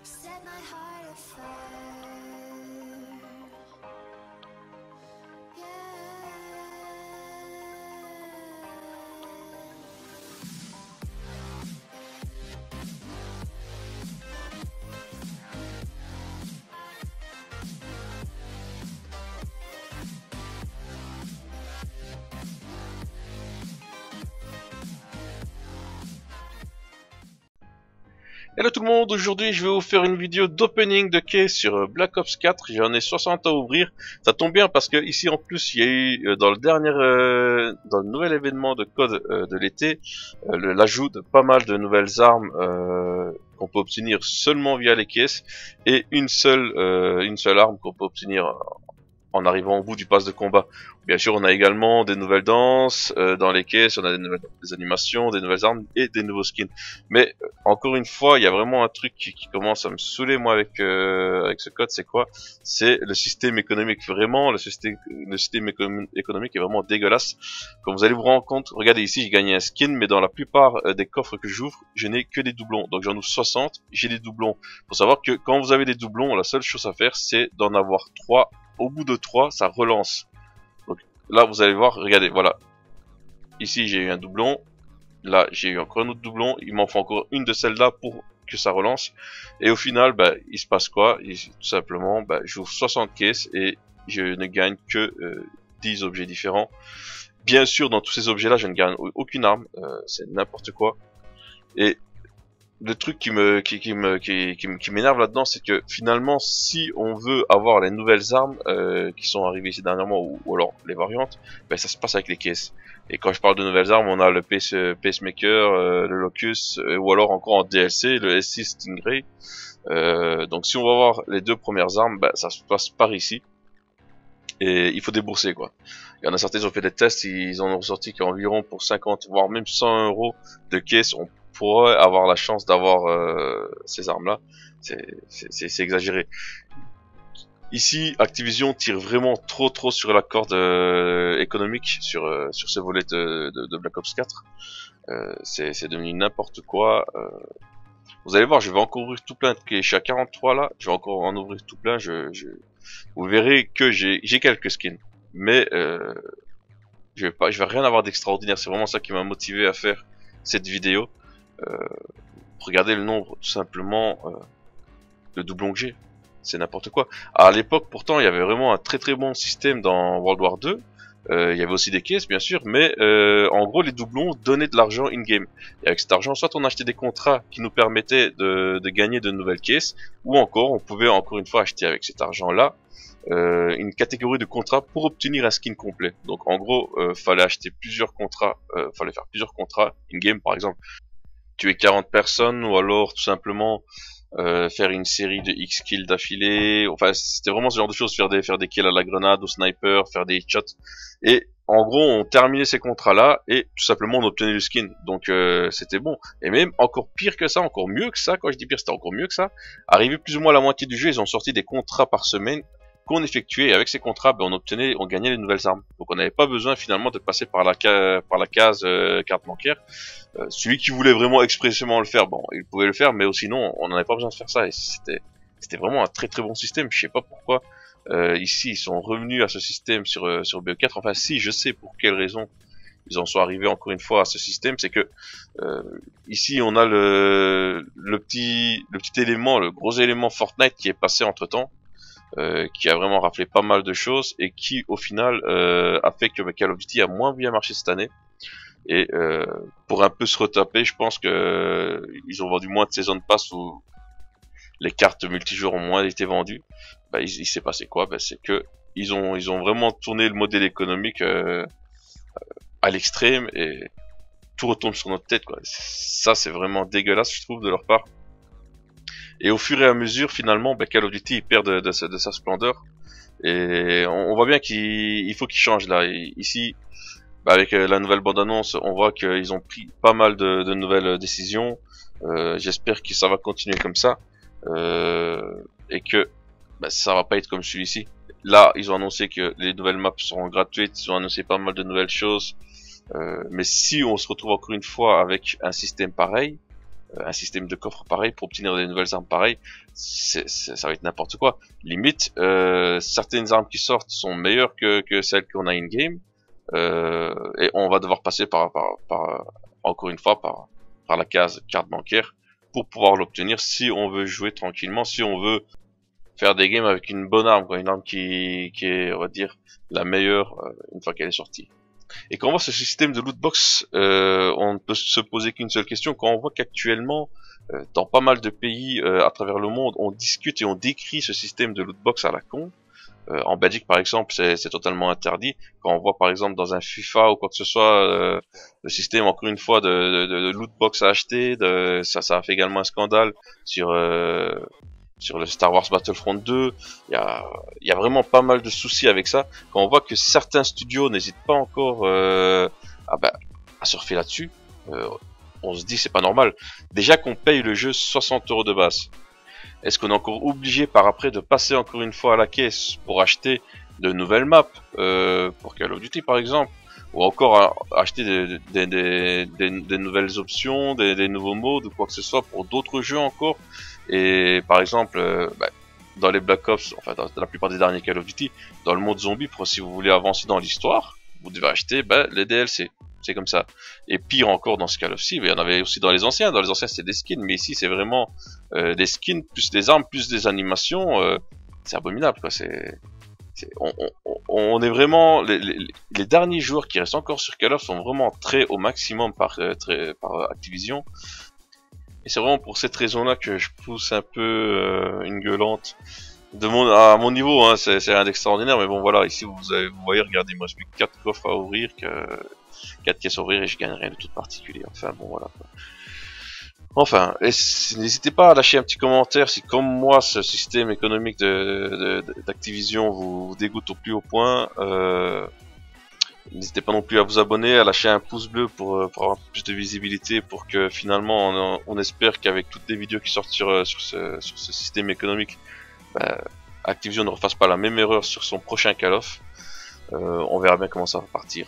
set my heart afire. Hello tout le monde, aujourd'hui je vais vous faire une vidéo d'opening de case sur Black Ops 4, j'en ai 60 à ouvrir. Ça tombe bien parce que ici en plus il y a eu dans le nouvel événement de code de l'été, l'ajout de pas mal de nouvelles armes qu'on peut obtenir seulement via les caisses et une seule arme qu'on peut obtenir en arrivant au bout du pass de combat. Bien sûr, on a également des nouvelles danses dans les caisses, on a des animations, des nouvelles armes et des nouveaux skins. Mais encore une fois, il y a vraiment un truc qui commence à me saouler moi avec ce code, c'est quoi? C'est le système économique. Vraiment, le système économique est vraiment dégueulasse. Comme vous allez vous rendre compte, regardez ici, j'ai gagné un skin, mais dans la plupart des coffres que j'ouvre, je n'ai que des doublons. Donc j'en ouvre 60, j'ai des doublons. Faut savoir que quand vous avez des doublons, la seule chose à faire, c'est d'en avoir 3. Au bout de 3, ça relance. Donc là, vous allez voir, regardez, voilà. Ici, j'ai eu un doublon. Là, j'ai eu encore un autre doublon. Il m'en faut encore une de celles-là pour que ça relance. Et au final, bah, il se passe quoi? Tout simplement, bah, j'ouvre 60 caisses et je ne gagne que 10 objets différents. Bien sûr, dans tous ces objets-là, je ne gagne aucune arme. C'est n'importe quoi. Et le truc qui m'énerve là-dedans, c'est que finalement, si on veut avoir les nouvelles armes qui sont arrivées ici dernièrement, ou alors les variantes, ben ça se passe avec les caisses. Et quand je parle de nouvelles armes, on a le Pacemaker, le Locus, ou alors encore en DLC, le S6 Stingray. Donc si on va voir les deux premières armes, ben, ça se passe par ici. Et il faut débourser quoi. Il y en a certains qui ont fait des tests, ils en ont ressorti qu'environ pour 50 voire même 100 € de caisse, on pourrait avoir la chance d'avoir ces armes là. C'est exagéré. Ici, Activision tire vraiment trop sur la corde économique sur ce volet de Black Ops 4. C'est devenu n'importe quoi. Vous allez voir, je vais encore ouvrir tout plein. Je suis à 43 là, je vais encore en ouvrir tout plein. Vous verrez que j'ai quelques skins, mais je vais rien avoir d'extraordinaire. C'est vraiment ça qui m'a motivé à faire cette vidéo. Regardez le nombre, tout simplement, de doublons que j'ai. C'est n'importe quoi. À l'époque, pourtant, il y avait vraiment un très bon système dans World War 2. Il y avait aussi des caisses, bien sûr, mais en gros, les doublons donnaient de l'argent in-game. Et avec cet argent, soit on achetait des contrats qui nous permettaient de gagner de nouvelles caisses, ou encore, on pouvait encore une fois acheter avec cet argent-là une catégorie de contrats pour obtenir un skin complet. Donc en gros, fallait acheter plusieurs contrats, fallait faire plusieurs contrats in-game, par exemple tuer 40 personnes, ou alors tout simplement faire une série de X kills d'affilée. Enfin, c'était vraiment ce genre de choses, faire des kills à la grenade, au sniper, faire des headshots. Et en gros, on terminait ces contrats-là et tout simplement on obtenait le skin. Donc c'était bon. Et même encore pire que ça, encore mieux que ça. Quand je dis pire, c'était encore mieux que ça. Arrivé plus ou moins à la moitié du jeu, ils ont sorti des contrats par semaine qu'on effectuait, et avec ces contrats, ben, on gagnait les nouvelles armes. Donc on n'avait pas besoin finalement de passer par la case carte bancaire. Celui qui voulait vraiment expressément le faire, bon, il pouvait le faire, mais sinon on n'avait pas besoin de faire ça. Et c'était vraiment un très bon système. Je sais pas pourquoi ici ils sont revenus à ce système sur BO4. Enfin si, je sais pour quelle raison ils en sont arrivés encore une fois à ce système. C'est que ici on a le petit élément, le gros élément Fortnite qui est passé entre temps. Qui a vraiment raflé pas mal de choses et qui au final a fait que Call of Duty a moins bien marché cette année. Et pour un peu se retaper, je pense que ils ont vendu moins de saison de pass où les cartes multijoueurs ont moins été vendues. Bah, il s'est passé quoi? Bah, c'est que ils ont vraiment tourné le modèle économique à l'extrême et tout retombe sur notre tête quoi. Ça c'est vraiment dégueulasse je trouve de leur part. Et au fur et à mesure, finalement, bah, Call of Duty il perd de sa splendeur. Et on voit bien qu'il faut qu'il change là. Et ici, bah, avec la nouvelle bande-annonce, on voit qu'ils ont pris pas mal de nouvelles décisions. J'espère que ça va continuer comme ça. Et que bah, ça va pas être comme celui-ci. Là, ils ont annoncé que les nouvelles maps seront gratuites. Ils ont annoncé pas mal de nouvelles choses. Mais si on se retrouve encore une fois avec un système pareil, un système de coffre pareil pour obtenir des nouvelles armes pareilles, ça va être n'importe quoi. Limite, certaines armes qui sortent sont meilleures que celles qu'on a in-game, et on va devoir passer encore une fois par la case carte bancaire pour pouvoir l'obtenir si on veut jouer tranquillement, si on veut faire des games avec une bonne arme, quoi, une arme qui est, on va dire, la meilleure une fois qu'elle est sortie. Et quand on voit ce système de lootbox, on ne peut se poser qu'une seule question. Quand on voit qu'actuellement, dans pas mal de pays à travers le monde, on discute et on décrit ce système de lootbox à la con. En Belgique, par exemple, c'est totalement interdit. Quand on voit, par exemple, dans un FIFA ou quoi que ce soit, le système, encore une fois, de lootbox à acheter, ça a fait également un scandale sur le Star Wars Battlefront 2, il y a vraiment pas mal de soucis avec ça. Quand on voit que certains studios n'hésitent pas encore à surfer là-dessus, on se dit c'est pas normal. Déjà qu'on paye le jeu 60 € de base, est-ce qu'on est encore obligé par après de passer encore une fois à la caisse pour acheter de nouvelles maps pour Call of Duty par exemple, ou encore acheter des nouvelles options, des nouveaux modes ou quoi que ce soit pour d'autres jeux encore? Et par exemple, dans les Black Ops, enfin dans la plupart des derniers Call of Duty, dans le mode zombie, si vous voulez avancer dans l'histoire, vous devez acheter les DLC. C'est comme ça. Et pire encore dans ce Call of, il y en avait aussi dans les anciens. Dans les anciens c'était des skins, mais ici c'est vraiment des skins plus des armes plus des animations. C'est abominable quoi. On est vraiment les derniers joueurs qui restent encore sur Call of sont vraiment très au maximum par Activision. Et c'est vraiment pour cette raison-là que je pousse un peu une gueulante. À mon niveau, hein, c'est rien d'extraordinaire, mais bon voilà, ici vous voyez, regardez, moi j'ai plus que 4 coffres à ouvrir, 4 caisses à ouvrir et je gagne rien de tout particulier. Enfin bon voilà. Enfin, n'hésitez pas à lâcher un petit commentaire si comme moi ce système économique d'Activision vous dégoûte au plus haut point. N'hésitez pas non plus à vous abonner, à lâcher un pouce bleu pour avoir plus de visibilité, pour que finalement on espère qu'avec toutes les vidéos qui sortent sur ce système économique, Activision ne refasse pas la même erreur sur son prochain Call of. On verra bien comment ça va partir.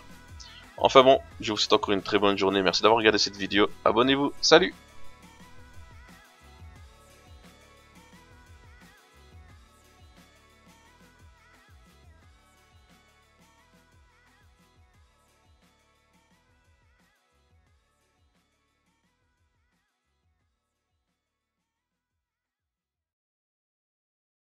Enfin bon, je vous souhaite encore une très bonne journée, merci d'avoir regardé cette vidéo, abonnez-vous, salut!